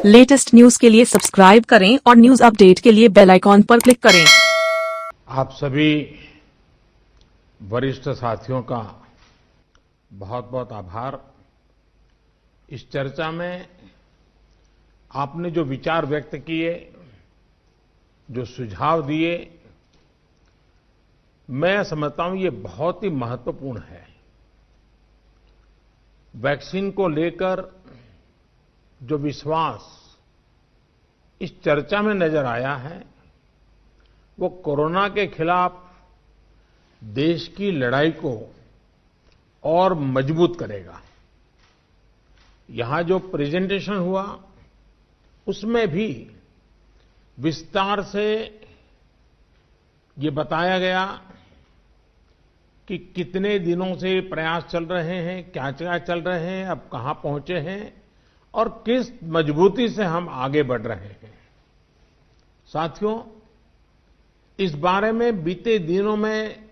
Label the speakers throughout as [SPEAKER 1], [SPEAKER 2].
[SPEAKER 1] Latest news के लिए subscribe करें और न्यूज अपडेट के लिए बेल आइकॉन पर क्लिक करें।
[SPEAKER 2] आप सभी वरिष्ठ साथियों का बहुत बहुत आभार। इस चर्चा में आपने जो विचार व्यक्त किए, जो सुझाव दिए, मैं समझता हूं ये बहुत ही महत्वपूर्ण है। वैक्सीन को लेकर जो विश्वास इस चर्चा में नजर आया है, वो कोरोना के खिलाफ देश की लड़ाई को और मजबूत करेगा। यहां जो प्रेजेंटेशन हुआ, उसमें भी विस्तार से ये बताया गया कि कितने दिनों से प्रयास चल रहे हैं, क्या क्या चल रहे हैं, अब कहां पहुंचे हैं और किस मजबूती से हम आगे बढ़ रहे हैं। साथियों, इस बारे में बीते दिनों में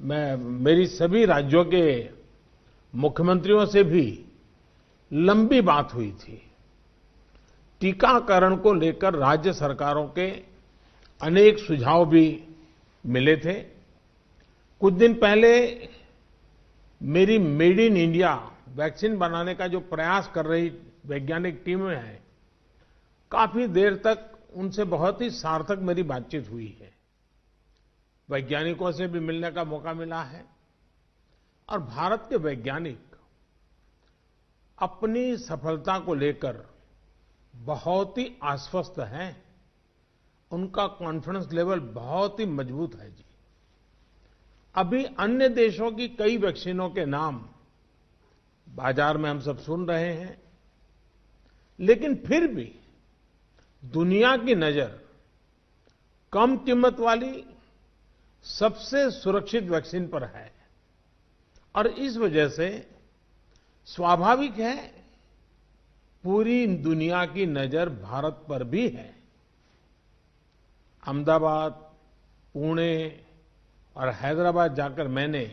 [SPEAKER 2] मेरी सभी राज्यों के मुख्यमंत्रियों से भी लंबी बात हुई थी। टीकाकरण को लेकर राज्य सरकारों के अनेक सुझाव भी मिले थे। कुछ दिन पहले मेरी मेड इन इंडिया वैक्सीन बनाने का जो प्रयास कर रही वैज्ञानिक टीमें हैं, काफी देर तक उनसे बहुत ही सार्थक मेरी बातचीत हुई है। वैज्ञानिकों से भी मिलने का मौका मिला है और भारत के वैज्ञानिक अपनी सफलता को लेकर बहुत ही आश्वस्त हैं। उनका कॉन्फिडेंस लेवल बहुत ही मजबूत है जी। अभी अन्य देशों की कई वैक्सीनों के नाम बाजार में हम सब सुन रहे हैं, लेकिन फिर भी दुनिया की नजर कम कीमत वाली सबसे सुरक्षित वैक्सीन पर है और इस वजह से स्वाभाविक है पूरी दुनिया की नजर भारत पर भी है। अहमदाबाद, पुणे और हैदराबाद जाकर मैंने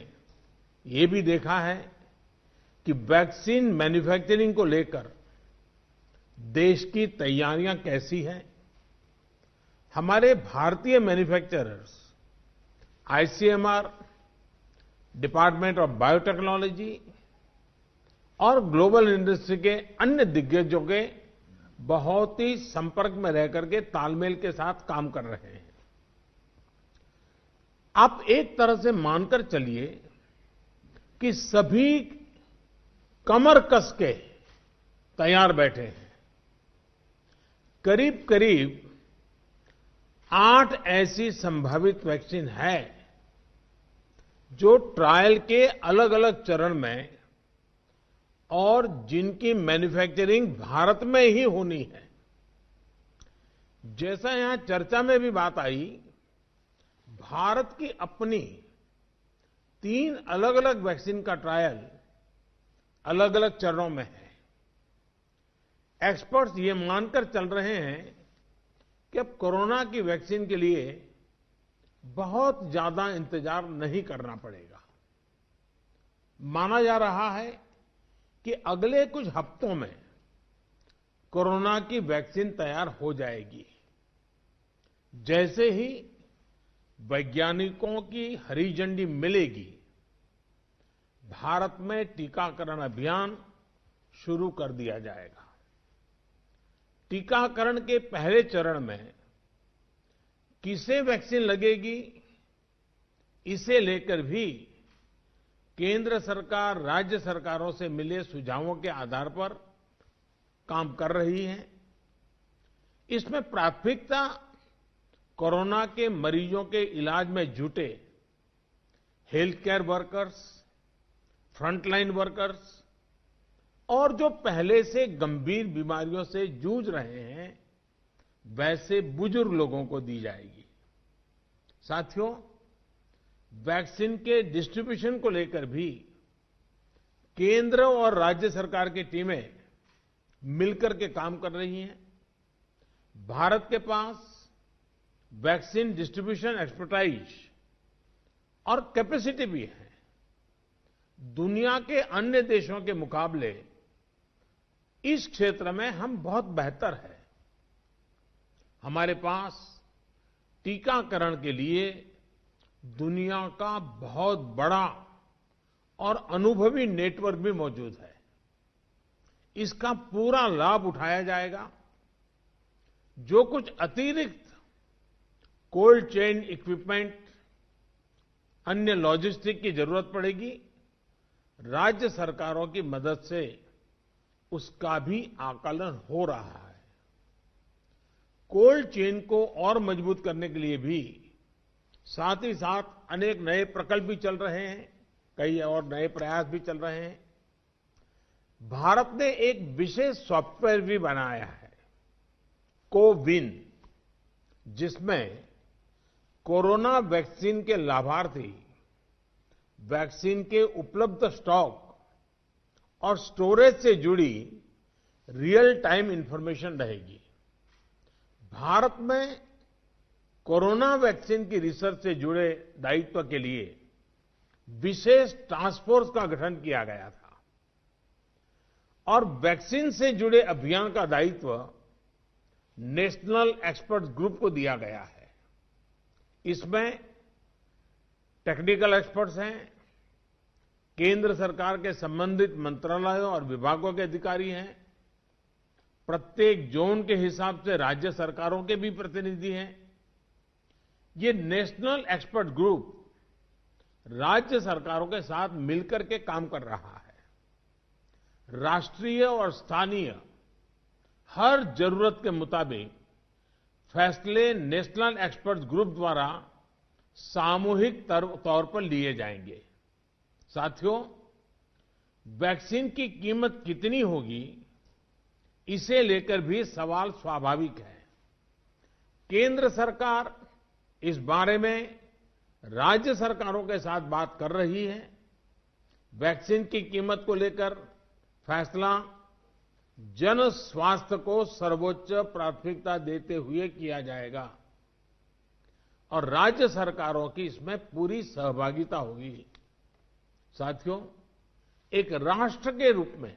[SPEAKER 2] ये भी देखा है कि वैक्सीन मैन्युफैक्चरिंग को लेकर देश की तैयारियां कैसी हैं। हमारे भारतीय manufacturers, ICMR, department of biotechnology और ग्लोबल इंडस्ट्री के अन्य दिग्गजों के बहुत ही संपर्क में रहकर के तालमेल के साथ काम कर रहे हैं। आप एक तरह से मानकर चलिए कि सभी कमर कस के तैयार बैठे हैं। करीब करीब 8 ऐसी संभावित वैक्सीन है जो ट्रायल के अलग अलग चरण में और जिनकी मैन्युफैक्चरिंग भारत में ही होनी है। जैसा यहां चर्चा में भी बात आई, भारत की अपनी 3 अलग अलग वैक्सीन का ट्रायल अलग अलग चरणों में है। एक्सपर्ट्स ये मानकर चल रहे हैं कि अब कोरोना की वैक्सीन के लिए बहुत ज्यादा इंतजार नहीं करना पड़ेगा। माना जा रहा है कि अगले कुछ हफ्तों में कोरोना की वैक्सीन तैयार हो जाएगी। जैसे ही वैज्ञानिकों की हरी झंडी मिलेगी, भारत में टीकाकरण अभियान शुरू कर दिया जाएगा। टीकाकरण के पहले चरण में किसे वैक्सीन लगेगी, इसे लेकर भी केंद्र सरकार राज्य सरकारों से मिले सुझावों के आधार पर काम कर रही है। इसमें प्राथमिकता कोरोना के मरीजों के इलाज में जुटे health care workers, frontline workers और जो पहले से गंभीर बीमारियों से जूझ रहे हैं, वैसे बुजुर्ग लोगों को दी जाएगी। साथियों, वैक्सीन के डिस्ट्रीब्यूशन को लेकर भी केंद्र और राज्य सरकार की टीमें मिलकर के काम कर रही हैं। भारत के पास वैक्सीन डिस्ट्रीब्यूशन एक्सपर्टाइज और कैपेसिटी भी है। दुनिया के अन्य देशों के मुकाबले इस क्षेत्र में हम बहुत बेहतर हैं। हमारे पास टीकाकरण के लिए दुनिया का बहुत बड़ा और अनुभवी नेटवर्क भी मौजूद है। इसका पूरा लाभ उठाया जाएगा। जो कुछ अतिरिक्त कोल्ड चेन इक्विपमेंट, अन्य लॉजिस्टिक की जरूरत पड़ेगी, राज्य सरकारों की मदद से उसका भी आकलन हो रहा है। कोल्ड चेन को और मजबूत करने के लिए भी साथ ही साथ अनेक नए प्रकल्प भी चल रहे हैं, कई और नए प्रयास भी चल रहे हैं। भारत ने एक विशेष सॉफ्टवेयर भी बनाया है, कोविन, जिसमें कोरोना वैक्सीन के लाभार्थी वैक्सीन के उपलब्ध स्टॉक और स्टोरेज से जुड़ी रियल टाइम इंफॉर्मेशन रहेगी। भारत में कोरोना वैक्सीन की रिसर्च से जुड़े दायित्व के लिए विशेष टास्क फोर्स का गठन किया गया था और वैक्सीन से जुड़े अभियान का दायित्व नेशनल एक्सपर्ट ग्रुप को दिया गया है। इसमें टेक्निकल एक्सपर्ट्स हैं, केंद्र सरकार के संबंधित मंत्रालयों और विभागों के अधिकारी हैं, प्रत्येक जोन के हिसाब से राज्य सरकारों के भी प्रतिनिधि हैं। ये नेशनल एक्सपर्ट ग्रुप राज्य सरकारों के साथ मिलकर के काम कर रहा है। राष्ट्रीय और स्थानीय हर जरूरत के मुताबिक फैसले नेशनल एक्सपर्ट ग्रुप द्वारा सामूहिक तौर पर लिए जाएंगे। साथियों, वैक्सीन की कीमत कितनी होगी, इसे लेकर भी सवाल स्वाभाविक है। केंद्र सरकार इस बारे में राज्य सरकारों के साथ बात कर रही है। वैक्सीन की कीमत को लेकर फैसला जन स्वास्थ्य को सर्वोच्च प्राथमिकता देते हुए किया जाएगा और राज्य सरकारों की इसमें पूरी सहभागिता होगी। साथियों, एक राष्ट्र के रूप में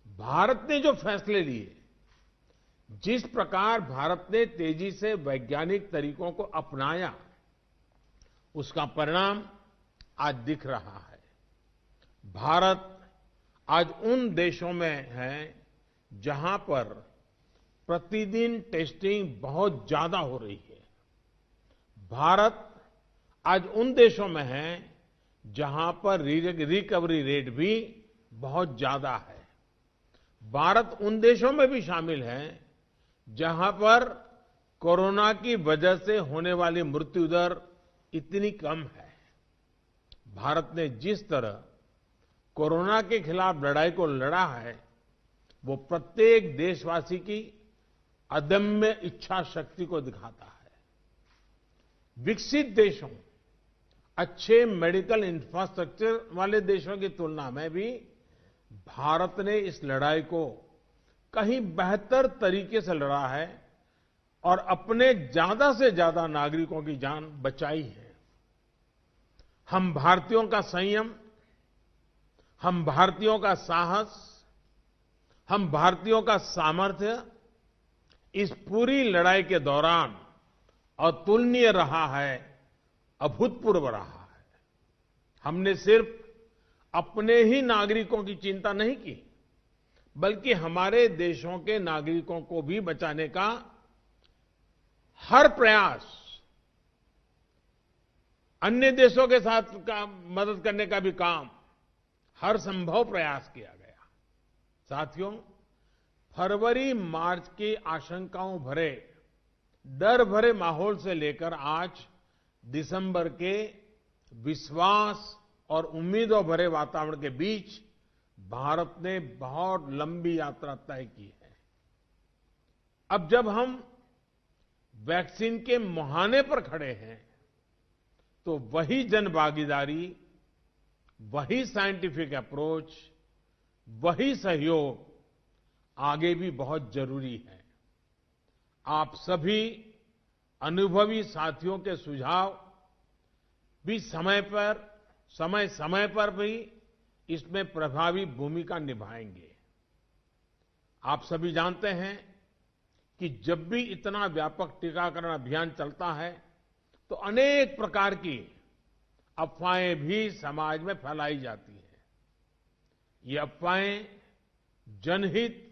[SPEAKER 2] भारत ने जो फैसले लिए, जिस प्रकार भारत ने तेजी से वैज्ञानिक तरीकों को अपनाया, उसका परिणाम आज दिख रहा है। भारत आज उन देशों में है जहां पर प्रतिदिन टेस्टिंग बहुत ज्यादा हो रही है। भारत आज उन देशों में है जहां पर रिकवरी रेट भी बहुत ज्यादा है। भारत उन देशों में भी शामिल है जहां पर कोरोना की वजह से होने वाली मृत्यु दर इतनी कम है। भारत ने जिस तरह कोरोना के खिलाफ लड़ाई को लड़ा है, वो प्रत्येक देशवासी की अदम्य इच्छा शक्ति को दिखाता है। विकसित देशों, अच्छे मेडिकल इंफ्रास्ट्रक्चर वाले देशों की तुलना में भी भारत ने इस लड़ाई को कहीं बेहतर तरीके से लड़ा है और अपने ज्यादा से ज्यादा नागरिकों की जान बचाई है। हम भारतीयों का संयम, हम भारतीयों का साहस, हम भारतीयों का सामर्थ्य इस पूरी लड़ाई के दौरान अतुलनीय रहा है, अभूतपूर्व रहा है। हमने सिर्फ अपने ही नागरिकों की चिंता नहीं की, बल्कि हमारे देशों के नागरिकों को भी बचाने का हर प्रयास, अन्य देशों के साथ मदद करने का भी काम, हर संभव प्रयास किया गया। साथियों, फरवरी मार्च की आशंकाओं भरे, डर भरे माहौल से लेकर आज दिसंबर के विश्वास और उम्मीदों भरे वातावरण के बीच भारत ने बहुत लंबी यात्रा तय की है। अब जब हम वैक्सीन के मुहाने पर खड़े हैं, तो वही जनभागीदारी, वही साइंटिफिक अप्रोच, वही सहयोग आगे भी बहुत जरूरी है। आप सभी अनुभवी साथियों के सुझाव भी समय समय पर भी इसमें प्रभावी भूमिका निभाएंगे। आप सभी जानते हैं कि जब भी इतना व्यापक टीकाकरण अभियान चलता है तो अनेक प्रकार की अफवाहें भी समाज में फैलाई जाती हैं। ये अफवाहें जनहित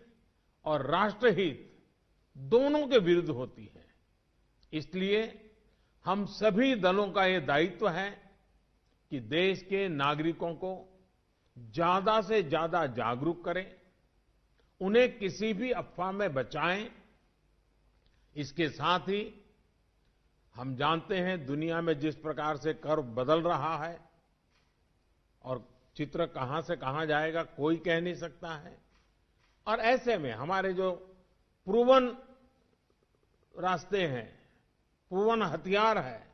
[SPEAKER 2] और राष्ट्रहित दोनों के विरुद्ध होती हैं। इसलिए हम सभी दलों का ये दायित्व है कि देश के नागरिकों को ज्यादा से ज्यादा जागरूक करें, उन्हें किसी भी अफवाह में बचाएं। इसके साथ ही हम जानते हैं दुनिया में जिस प्रकार से कर्व बदल रहा है और चित्र कहां से कहां जाएगा कोई कह नहीं सकता है, और ऐसे में हमारे जो प्रूवन रास्ते हैं, प्रूवन हथियार है,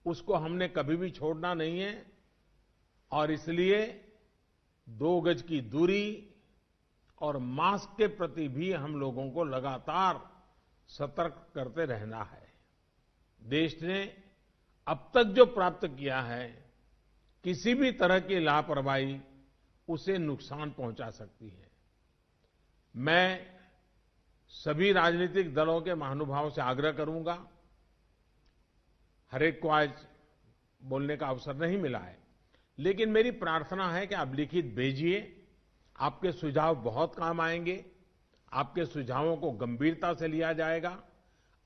[SPEAKER 2] उसको हमने कभी भी छोड़ना नहीं है। और इसलिए 2 गज की दूरी और मास्क के प्रति भी हम लोगों को लगातार सतर्क करते रहना है। देश ने अब तक जो प्राप्त किया है, किसी भी तरह की लापरवाही उसे नुकसान पहुंचा सकती है। मैं सभी राजनीतिक दलों के महानुभावों से आग्रह करूंगा, हर एक को आज बोलने का अवसर नहीं मिला है, लेकिन मेरी प्रार्थना है कि आप लिखित भेजिए। आपके सुझाव बहुत काम आएंगे, आपके सुझावों को गंभीरता से लिया जाएगा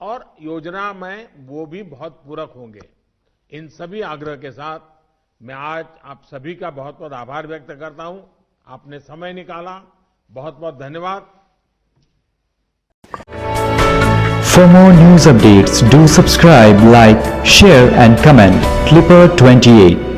[SPEAKER 2] और योजना में वो भी बहुत पूरक होंगे। इन सभी आग्रह के साथ मैं आज आप सभी का बहुत बहुत आभार व्यक्त करता हूं। आपने समय निकाला, बहुत बहुत धन्यवाद।
[SPEAKER 3] For more news updates, do subscribe, like, share and comment. Clipper 28.